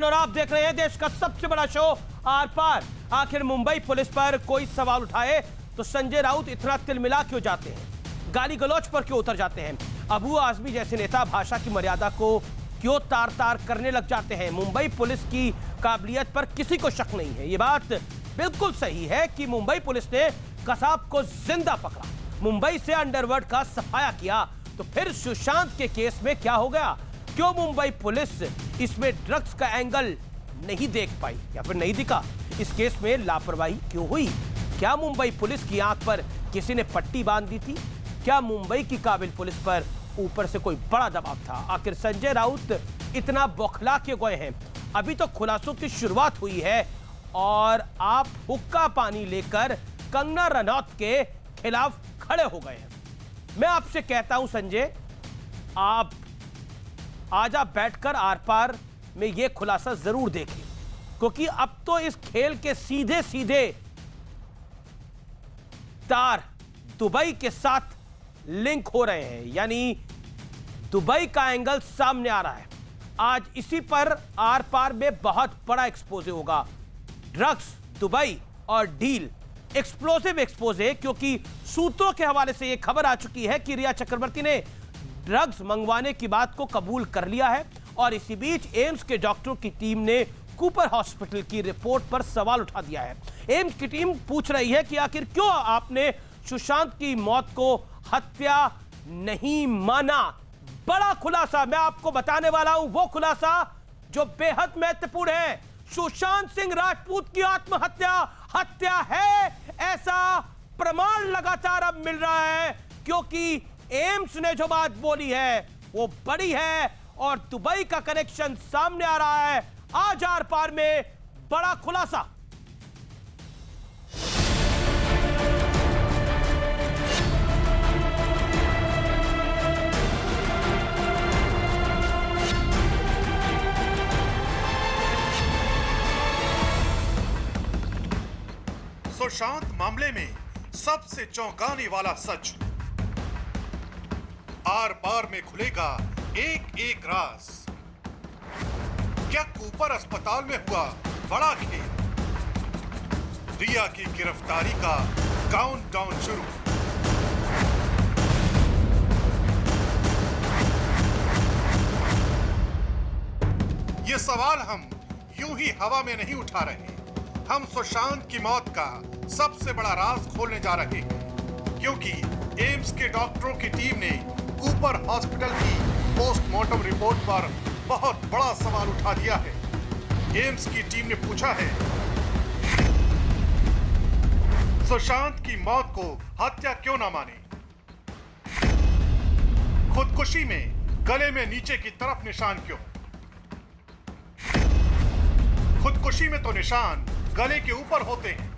और आप देख रहे हैं देश का सबसे बड़ा शो आर पार। आखिर मुंबई पुलिस पर कोई सवाल उठाए तो संजय राउत इतना तिलमिला क्यों जाते हैं, गाली गलौज पर क्यों उतर जाते हैं, अबू आजमी जैसे नेता भाषा की मर्यादा को क्यों तार तार करने लग जाते हैं। मुंबई पुलिस की काबिलियत पर किसी को शक नहीं है। ये बात बिल्कुल सही है कि मुंबई पुलिस ने कसाब को जिंदा पकड़ा, मुंबई से अंडरवर्ल्ड का सफाया किया। तो फिर सुशांत के केस में क्या हो गया? क्यों मुंबई पुलिस इसमें ड्रग्स का एंगल नहीं देख पाई या फिर नहीं दिखा? इस केस में लापरवाही क्यों हुई? क्या मुंबई पुलिस की आंख पर किसी ने पट्टी बांध दी थी? क्या मुंबई की काबिल पुलिस पर ऊपर से कोई बड़ा दबाव था? आखिर संजय राउत इतना बौखला क्यों गए हैं? अभी तो खुलासों की शुरुआत हुई है और आप हुक्का पानी लेकर कंगना रनौत के खिलाफ खड़े हो गए हैं। मैं आपसे कहता हूं संजय, आप आज आप बैठकर आर पार में यह खुलासा जरूर देखें, क्योंकि अब तो इस खेल के सीधे सीधे तार दुबई के साथ लिंक हो रहे हैं, यानी दुबई का एंगल सामने आ रहा है। आज इसी पर आर पार में बहुत बड़ा एक्सपोजे होगा। ड्रग्स, दुबई और डील, एक्सप्लोसिव एक्सपोजे, क्योंकि सूत्रों के हवाले से यह खबर आ चुकी है कि रिया चक्रवर्ती ने ड्रग्स मंगवाने की बात को कबूल कर लिया है। और इसी बीच एम्स के डॉक्टरों की टीम ने कूपर हॉस्पिटल की रिपोर्ट पर सवाल उठा दिया है। एम्स की टीम पूछ रही है कि आखिर क्यों आपने सुशांत की मौत को हत्या नहीं माना। बड़ा खुलासा मैं आपको बताने वाला हूं, वो खुलासा जो बेहद महत्वपूर्ण है। सुशांत सिंह राजपूत की आत्महत्या हत्या है, ऐसा प्रमाण लगातार अब मिल रहा है, क्योंकि एम्स ने जो बात बोली है वो बड़ी है और दुबई का कनेक्शन सामने आ रहा है। आज आर पार में बड़ा खुलासा। सुशांत मामले में सबसे चौंकाने वाला सच, आर पार में खुलेगा एक एक राज। क्या कूपर अस्पताल में हुआ बड़ा खेल? रिया की गिरफ्तारी का काउंटडाउन शुरू। ये सवाल हम यूं ही हवा में नहीं उठा रहे, हम सुशांत की मौत का सबसे बड़ा राज खोलने जा रहे हैं, क्योंकि एम्स के डॉक्टरों की टीम ने कूपर हॉस्पिटल की पोस्टमार्टम रिपोर्ट पर बहुत बड़ा सवाल उठा दिया है। एम्स की टीम ने पूछा है, सुशांत की मौत को हत्या क्यों ना माने? खुदकुशी में गले में नीचे की तरफ निशान क्यों? खुदकुशी में तो निशान गले के ऊपर होते हैं।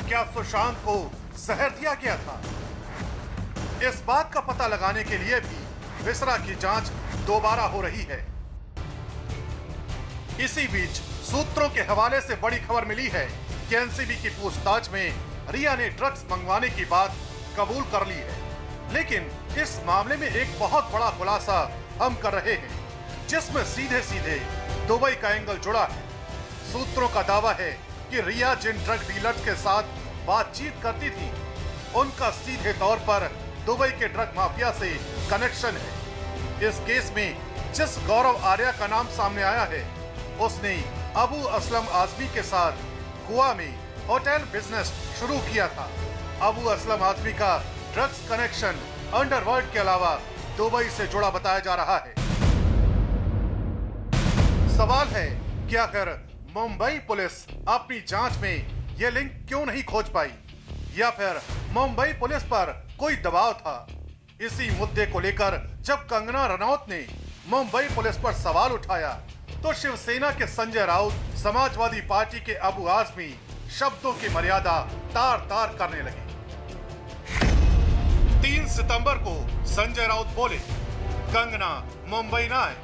क्या सुशांत को जहर दिया गया था? इस बात का पता लगाने के लिए भी विसरा की जांच दोबारा हो रही है। इसी बीच सूत्रों के हवाले से बड़ी खबर मिली है कि एनसीबी की पूछताछ में रिया ने ड्रग्स मंगवाने की बात कबूल कर ली है। लेकिन इस मामले में एक बहुत बड़ा खुलासा हम कर रहे हैं, जिसमें सीधे सीधे दुबई का एंगल जुड़ा है। सूत्रों का दावा है कि रिया जिन ड्रग डीलर्स के साथ बातचीत करती थी, उनका सीधे तौर पर दुबई के ड्रग माफिया से कनेक्शन है। इस केस में जिस गौरव आर्या का नाम सामने आया है, उसने अबू असलम आजमी के साथ गोवा में होटल बिजनेस शुरू किया था। अबू असलम आजमी का ड्रग्स कनेक्शन अंडरवर्ल्ड के अलावा दुबई से जुड़ा बताया जा रहा है। सवाल है कि आखिर मुंबई पुलिस अपनी जांच में यह लिंक क्यों नहीं खोज पाई, या फिर मुंबई पुलिस पर कोई दबाव था? इसी मुद्दे को लेकर जब कंगना रनौत ने मुंबई पुलिस पर सवाल उठाया, तो शिवसेना के संजय राउत, समाजवादी पार्टी के अबू आजमी शब्दों की मर्यादा तार तार करने लगे। 3 सितंबर को संजय राउत बोले, कंगना मुंबई ना आए।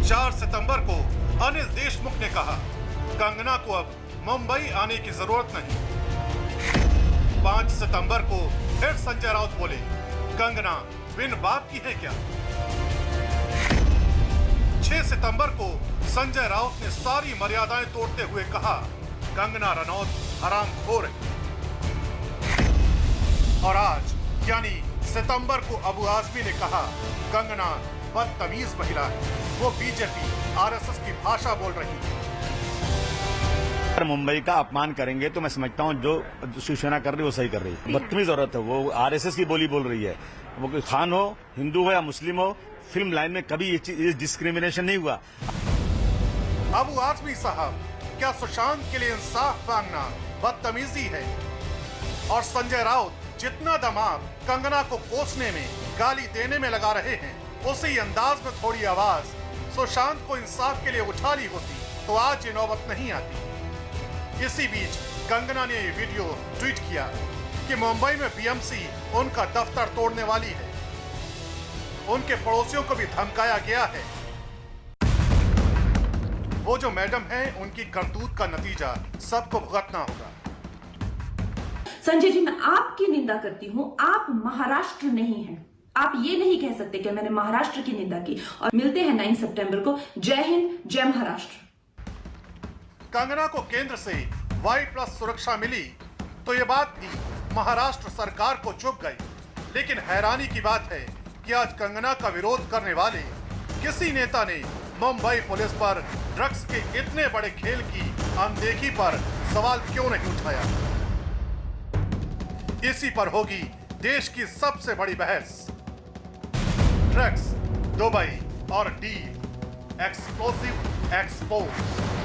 4 सितंबर को अनिल देशमुख ने कहा, कंगना को अब मुंबई आने की जरूरत नहीं। 5 सितंबर को फिर संजय राउत बोले, कंगना बिन बाप की है क्या? सितंबर को संजय राउत ने सारी मर्यादाएं तोड़ते हुए कहा, कंगना रनौत हरामखोर है। और आज यानी सितंबर को अबू आजमी ने कहा, कंगना बदतमीज महिला है, वो बीजेपी आरएसएस की भाषा बोल रही है। अगर मुंबई का अपमान करेंगे तो मैं समझता हूँ जो शिवसेना कर रही है वो सही कर रही है। बदतमीज औरत है, वो आरएसएस की बोली बोल रही है। वो कोई खान हो, हिंदू हो या मुस्लिम हो, फिल्म लाइन में कभी ये डिस्क्रिमिनेशन नहीं हुआ। अबू आजमी साहब, क्या सुशांत के लिए इंसाफ मांगना बदतमीजी है? और संजय राउत जितना दमाग कंगना को कोसने में, गाली देने में लगा रहे हैं, उसी अंदाज में थोड़ी आवाज सुशांत को इंसाफ के लिए उठा ली होती तो आज ये नौबत नहीं आती। इसी बीच कंगना ने ये वीडियो ट्वीट किया कि मुंबई में बीएमसी उनका दफ्तर तोड़ने वाली है। उनके पड़ोसियों को भी धमकाया गया है। वो जो मैडम हैं, उनकी करतूत का नतीजा सबको भुगतना होगा। संजय जी, मैं आपकी निंदा करती हूं, आप महाराष्ट्र नहीं हैं। आप ये नहीं कह सकते कि मैंने महाराष्ट्र की निंदा की। और मिलते हैं 9 सितंबर को। जय हिंद, जय महाराष्ट्र। कंगना को केंद्र से Y+ सुरक्षा मिली तो ये बात भी महाराष्ट्र सरकार को चुभ गई। लेकिन हैरानी की बात है कि आज कंगना का विरोध करने वाले किसी नेता ने मुंबई पुलिस पर ड्रग्स के इतने बड़े खेल की अनदेखी पर सवाल क्यों नहीं उठाया। इसी पर होगी देश की सबसे बड़ी बहस। ड्रग्स, दुबई और डील, एक्सप्लोसिव एक्सपोज।